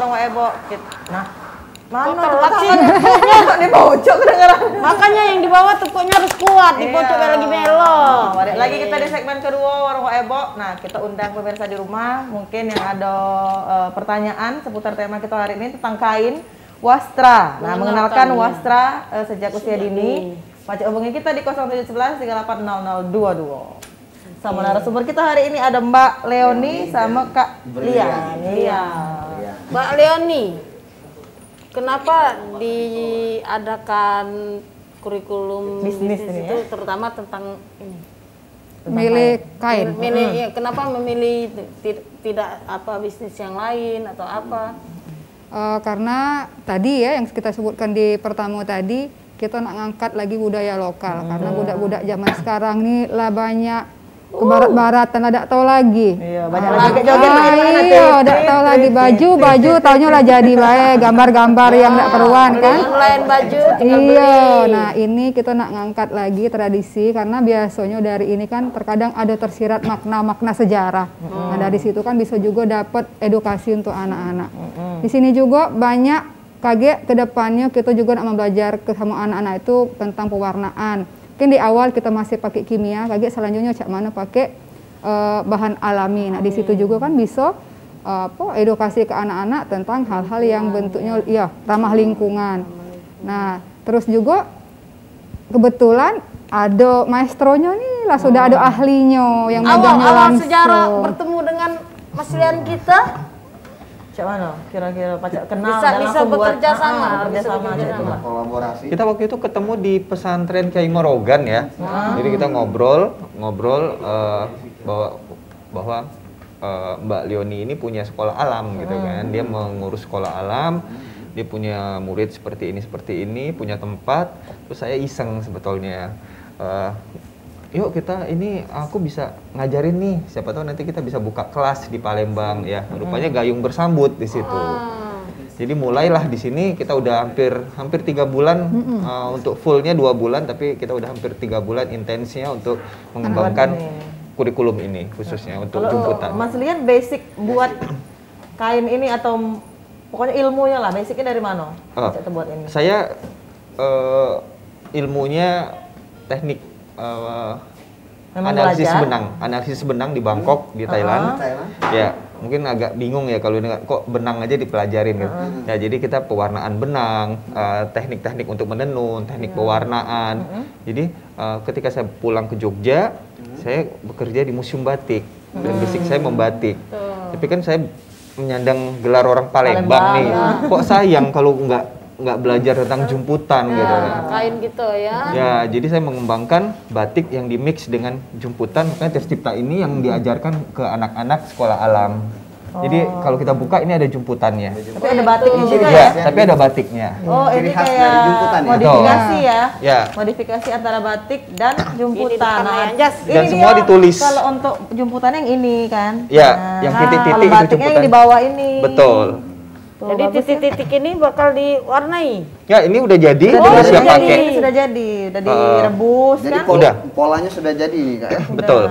warung Ebo. Nah, mana telat sih? Di pojok kedengeran. Makanya yang di bawah tepuknya harus kuat, di pojok lagi melo. Balik lagi kita di segmen kedua warung Ebo. Nah, kita undang pemirsa di rumah, mungkin yang ada pertanyaan seputar tema kita hari ini tentang kain wastra. Nah, mengenalkan wastra sejak usia dini. Pacak hubungi kita di 0711 380022. Sama narasumber kita hari ini ada Mbak Leoni sama Kak Lian. Iya. Mbak Leoni, kenapa diadakan kurikulum bisnis itu terutama tentang ini? Milih kain. Ya, kenapa memilih tidak apa bisnis yang lain atau apa? Karena tadi ya yang kita sebutkan di pertama tadi, kita nak ngangkat lagi budaya lokal. Karena budak-budak zaman sekarang nih lah banyak ke barat-baratan, tidak tahu lagi. Iya, banyak lagi joget iya, tidak tahu lagi baju taunya lah jadi baik gambar-gambar yang tidak perluan kan. Online baju. Iya, nah ini kita nak ngangkat lagi tradisi karena biasanya dari ini kan terkadang ada tersirat makna-makna sejarah. Nah dari situ kan bisa juga dapat edukasi untuk anak-anak. Di sini juga banyak kaget ke depannya kita juga nak belajar ke sama anak-anak itu tentang pewarnaan. Mungkin di awal kita masih pakai kimia, kaget selanjutnya cak mana pakai bahan alami. Nah di situ juga kan bisa edukasi ke anak-anak tentang hal-hal yang bentuknya ya ramah lingkungan. Nah terus juga kebetulan ada maestronya nih lah, sudah ada ahlinya yang megangnya Awal langsung. sejarah bertemu dengan Mas Lian kita. Cak mana? Kira-kira Pacak kenal Bisa dan langsung bekerja sama, bekerja sama gitu. Kolaborasi. Kita waktu itu ketemu di pesantren Kiai Morogan ya. Jadi kita ngobrol bahwa Mbak Leoni ini punya sekolah alam gitu kan. Dia mengurus sekolah alam, dia punya murid seperti ini, punya tempat. Terus saya iseng sebetulnya. Yuk kita ini aku bisa ngajarin nih, siapa tahu nanti kita bisa buka kelas di Palembang ya. Rupanya gayung bersambut di situ. Jadi mulailah di sini kita udah hampir 3 bulan untuk fullnya 2 bulan, tapi kita udah hampir 3 bulan intensnya untuk mengembangkan kurikulum ini khususnya untuk jemputan. Mas Lian basic buat kain ini atau pokoknya ilmunya lah, basicnya dari mana? Buat ini. Saya ilmunya teknik analisis benang di Bangkok di Thailand. Ya mungkin agak bingung ya kalau ini kok benang aja dipelajarin gitu. Ya jadi kita pewarnaan benang, teknik-teknik untuk menenun, teknik pewarnaan. Jadi ketika saya pulang ke Jogja, saya bekerja di museum batik dan basic saya membatik. Tapi kan saya menyandang gelar orang Palembang nih. Kok sayang kalau nggak belajar tentang jemputan gitu. Kain gitu ya. Ya, jadi saya mengembangkan batik yang dimix dengan jemputan, makanya Tercipta ini yang diajarkan ke anak-anak sekolah alam. Jadi kalau kita buka ini ada jemputannya. Tapi ada batiknya juga ya? ya? Tapi ada batiknya. Oh, ini kayak modifikasi ya? Ya. Modifikasi antara batik dan jemputan. Dan semua ditulis. Kalau untuk jemputan yang ini kan? Ya, yang titik-titik itu batiknya yang di bawah ini. Betul. Jadi titik-titik ini bakal diwarnai. Ya, ini udah jadi, udah siap pakai. Ini sudah jadi, udah direbus jadi kan? Udah. Polanya sudah jadi nih Kak ya. Betul.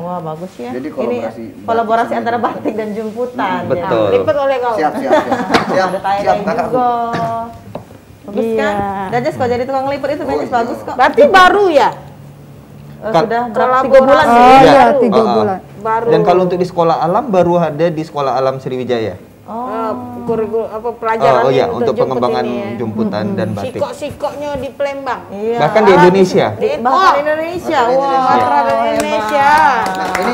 Wah, bagus ya. Jadi ini kolaborasi antara batik dan jemputan. Betul. Ya. Lipat oleh kau. Siap. Ada tayangan juga. Bagus kan? Dan Jas kok jadi tukang lipat itu bagus kok. Berarti baru ya? Sudah berapa? 3 bulan bulan Oh ya? iya, 3 bulan. Baru. Dan kalau untuk di sekolah alam baru ada di sekolah alam Sriwijaya. Kurikulum pelajaran untuk pengembangan jemputan dan batik. Sikok-sikoknya di Palembang. Iya. Bahkan di Indonesia. Bahkan di Indonesia. Wah, Indonesia. Nah, ini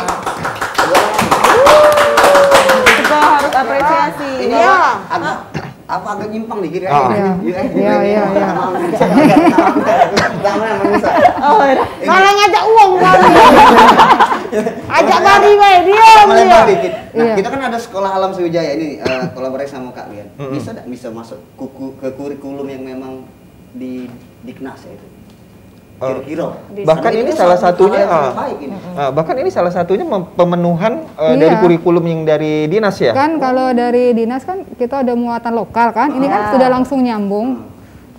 kita harus apresiasi. Iya. agak nyimpang dikit kan? Iya. Malah ngajak uang kali. Ajak bari wae dia. Nah, kita kan ada sekolah alam Sriwijaya ini kolaborasi sama Kak Lian. Bisa masuk ke kurikulum yang memang di Diknas ya itu. Kira-kira. Bahkan ini salah satunya bahkan ini salah satunya pemenuhan dari kurikulum yang dari dinas ya. Kan kalau dari dinas kan kita ada muatan lokal kan. Ini kan sudah langsung nyambung.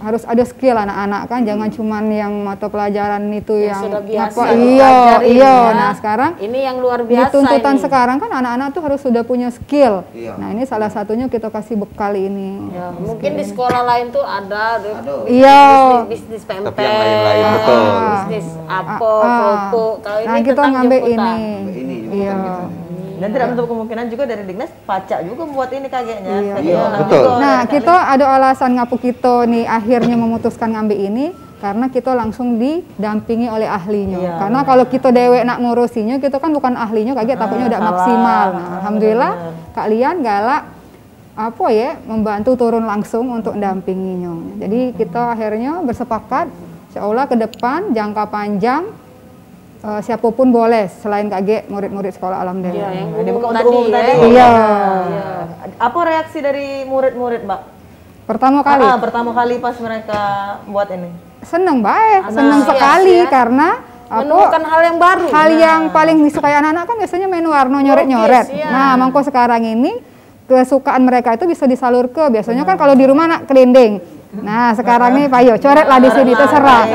harus ada skill anak-anak kan, jangan cuman yang mata pelajaran itu yang sudah biasa iya. ya. Nah sekarang ini yang luar biasa. tuntutan ini. sekarang kan anak-anak tuh harus sudah punya skill. Iya. Nah ini salah satunya kita kasih bekal ini. Ya, mungkin di sekolah lain tuh ada Iya. bisnis pempek, Tapi yang lain-lain, betul. bisnis kerupuk. Kalau Nah ini kita tentang ngambil jemputan. ini. juga Iya. kan gitu. Dan tidak menutup kemungkinan juga dari Dignas pacak juga membuat ini kayaknya. Iya, betul. Nah, kita ada alasan ngapu kita nih akhirnya memutuskan ngambil ini karena kita langsung didampingi oleh ahlinya. Iya. Karena kalau kita dewek nak ngurusinya, kita kan bukan ahlinya, kaget takutnya udah salah. maksimal. Nah, alhamdulillah Benar. kalian galak apa ya membantu turun langsung untuk dampinginya. Jadi kita akhirnya bersepakat, insya Allah ke depan jangka panjang siapapun boleh selain KG murid-murid sekolah alam dewa. Iya, yang Dibuka umum untuk tadi umum ya. tadi. Iya. Apa reaksi dari murid-murid, Mbak? Pertama kali Pertama kali pas mereka buat ini. seneng baik, seneng Antusias, sekali ya. karena Menemukan hal yang baru. hal yang paling disukai anak-anak kan biasanya main warna nyoret-nyoret. Lukis, iya. Nah, mangko sekarang ini kesukaan mereka itu bisa disalur ke biasanya kan kalau di rumah nak kelinding. Nah, sekarang nih Pak Yo coretlah di sini terserah.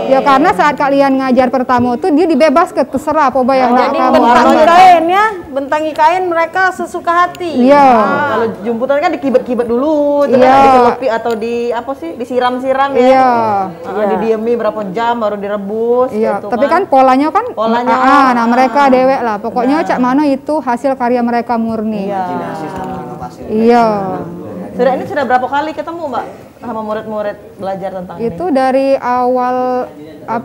Ya karena saat kalian ngajar pertama tuh dia dibebaskan terserah apa yang nak Jadi kamu bentangi gambar. kain ya, bentangi kain mereka sesuka hati. Iya. Kalau jemputan kan dikibet-kibet dulu, terus Iya. dicelupi atau di apa sih? Disiram-siram ya. Iya. Didiami berapa jam baru direbus Iya, gitu tapi kan. kan polanya kan Polanya. nah mereka dewek lah. Pokoknya cak mano itu hasil karya mereka murni. Imajinasi sama inovasi. Iya. Ini sudah berapa kali ketemu, Mbak, sama murid-murid belajar tentang Itu dari awal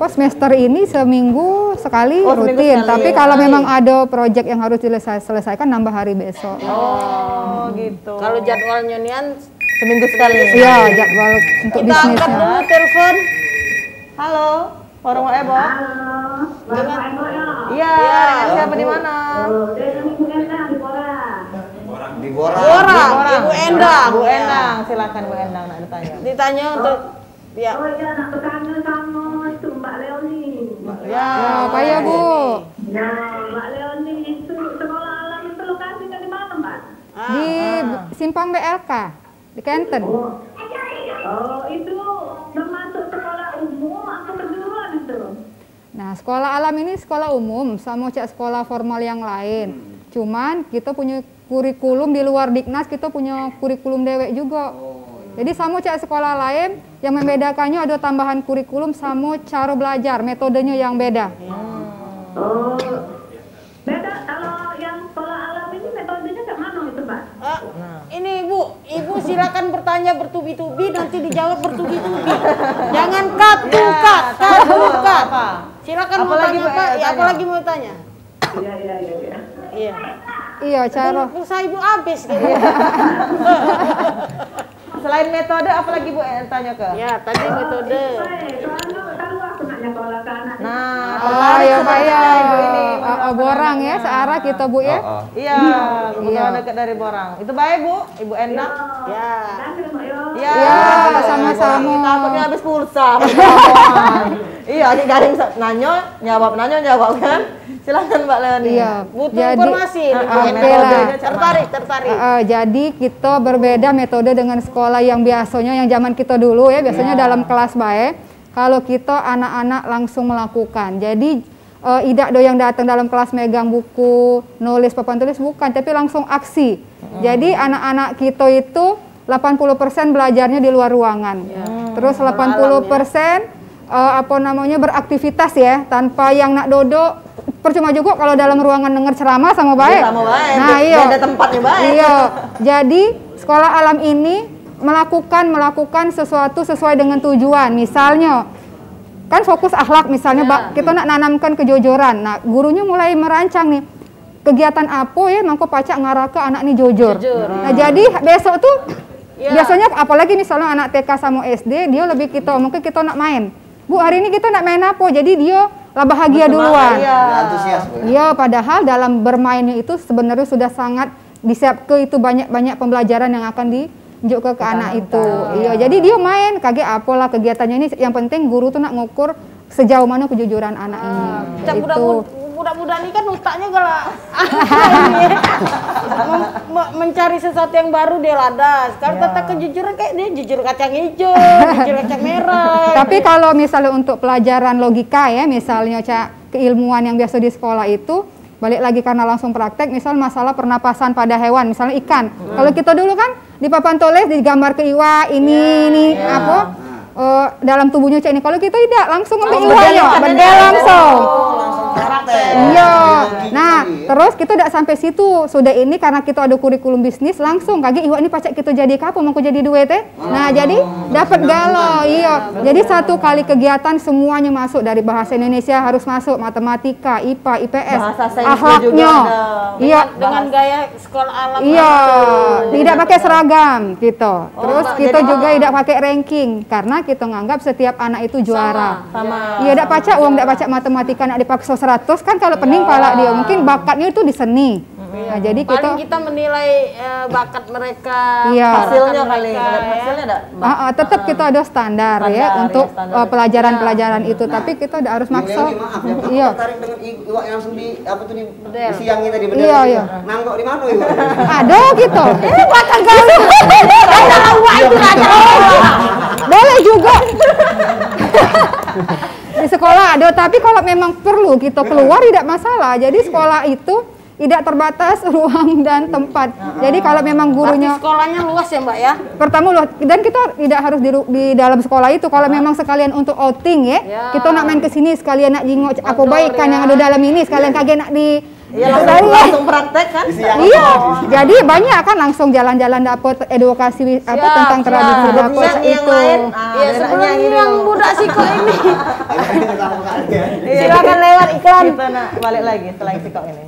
semester ini seminggu sekali Oh, seminggu rutin. sekali. Tapi kalau memang ada proyek yang harus diselesaikan nambah hari besok. ini? Oh, gitu. Kalau jadwalnya nian, seminggu sekali. Iya, jadwal untuk kita angkat bisnisnya. dulu telepon. Halo, Warung Ebo. Iya, dengan siapa di mana? Di Bora. Orang, Ibu Endang. Bu Endang, silakan Bu Endang nak ditanya. Ditanya untuk ya. Oh iya, nak bertanya sama itu Mbak Leoni. Ya, Apa ya, Bu? Nah, Mbak Leoni itu sekolah alam itu lokasinya di mana, Mbak? Di Simpang BLK di Kenten. Oh, itu termasuk sekolah umum atau kejuruan itu? Nah, sekolah alam ini sekolah umum sama cak sekolah formal yang lain. Cuman kita punya kurikulum di luar Dignas, kita punya kurikulum dewek juga. Jadi sama cak sekolah lain yang membedakannya ada tambahan kurikulum sama cara belajar, metodenya yang beda. Oh, beda kalau yang sekolah alam ini metodenya kayak mana itu, Mbak? Ini Ibu silakan bertanya bertubi-tubi, nanti dijawab bertubi-tubi. Jangan cut. Silakan mau Apalagi, tanya Bu, Pak, tanya. apalagi mau tanya. Iya. Iya. Iya, cara Pulsa Ibu habis gitu. Selain metode, apa lagi Bu tanya ke? Ya, tadi metode. Soalnya tahu aku nak nyekolah ke anak. Nah, oh ya Pak ya. Ibu ini. Borang ya, searah kita Bu ya. Iya, kebetulan dekat dari Borang. Itu baik Bu, Ibu Endang. Ya. Terima Mbak Yo. Iya, Iya, sama-sama. Takutnya habis pulsa. Iya, Adik Garing nanya, jawab kan. Silakan Mbak Leoni. Iya. Butuh informasi nih, Bu. oke Metodenya lah. tertarik. Jadi kita berbeda metode dengan sekolah yang biasanya yang zaman kita dulu ya, biasanya dalam kelas baik. Kalau kita anak-anak langsung melakukan. Jadi tidak do yang datang dalam kelas megang buku, nulis papan tulis bukan, tapi langsung aksi. Jadi anak-anak kita itu 80% belajarnya di luar ruangan. Terus 80% beraktivitas ya, tanpa yang nak dodok. Percuma juga kalau dalam ruangan dengar ceramah sama baik. Sama baik. Nah, iya. Beda tempatnya baik. Iya. Jadi sekolah alam ini melakukan sesuatu sesuai dengan tujuan. Misalnya kan fokus akhlak misalnya kita nak nanamkan kejujuran. Nah, gurunya mulai merancang nih kegiatan apa ya mangko pacak ngarah ke anak nih jujur. Nah, jadi besok tuh biasanya apalagi misalnya anak TK sama SD dia lebih mungkin kita nak main. Bu, hari ini kita nak main apa? Jadi dia lah bahagia duluan. Iya. Antusias, Bu. Iya, padahal dalam bermainnya itu sebenarnya sudah sangat disiapkan itu banyak pembelajaran yang akan diunjuk ke anak itu. Iya, jadi dia main kaget apalah kegiatannya ini. Yang penting guru tuh nak ngukur sejauh mana kejujuran anak ini. Cak Itu. budak-budak ini kan otaknya galak. Mencari sesuatu yang baru dia ladas. Kalau tentang kejujuran kayak dia jujur kacang hijau, jujur kacang merah. Tapi kalau misalnya untuk pelajaran logika ya, misalnya keilmuan yang biasa di sekolah itu, balik lagi karena langsung praktek, misal masalah pernapasan pada hewan, misalnya ikan. Kalau kita dulu kan di papan tulis digambar ke iwa ini apa dalam tubuhnya cak ini. Kalau kita tidak langsung ambil iwanya, bedel langsung. Iya. Nah, terus kita tidak sampai situ. Sudah ini karena kita ada kurikulum bisnis langsung kaki iwa ini pacak kita jadi apa mau jadi duit teh. Nah, jadi dapat galau. Iya. Jadi satu kali kegiatan semuanya masuk dari bahasa Indonesia harus masuk, matematika, IPA, IPS, akhlaknya. Iya, dengan gaya sekolah alam. Iya, tidak pakai seragam gitu. Terus kita juga tidak pakai ranking karena kita nganggap setiap anak itu juara. Sama. Iya, tidak pacak uang, tidak pacak matematika, nak dipaksa 100 kan kalau pening pala dia. Mungkin bakatnya itu di seni. Nah, jadi kita menilai bakat mereka. Iya. Hasilnya kali, hasilnya enggak? Tetap kita ada standar ya untuk pelajaran-pelajaran itu, tapi kita tidak harus maksa. Maaf ya, aku Iya. tertarik dengan iwak yang langsung di apa tuh di siangnya tadi bedel. Iya, iya. Nanggok di mana iwak? Ada gitu. Batang galuh. Ada iwak itu ada. Boleh juga. Di sekolah ada, tapi kalau memang perlu kita keluar tidak masalah. Jadi sekolah itu tidak terbatas ruang dan tempat. Jadi kalau memang gurunya Sekolahnya luas ya Mbak ya? pertama luas, dan kita tidak harus di dalam sekolah itu. Kalau memang sekalian untuk outing ya, kita nak main ke sini sekalian nak jingok apa baik kan yang ada dalam ini, sekalian kagak nak di langsung praktek kan? Iya, jadi banyak kan langsung jalan-jalan dapat edukasi tentang tradisi dapat itu. Iya, sebelum yang budak siko ini. Silakan lewat iklan. Kita nak balik lagi setelah sikok ini.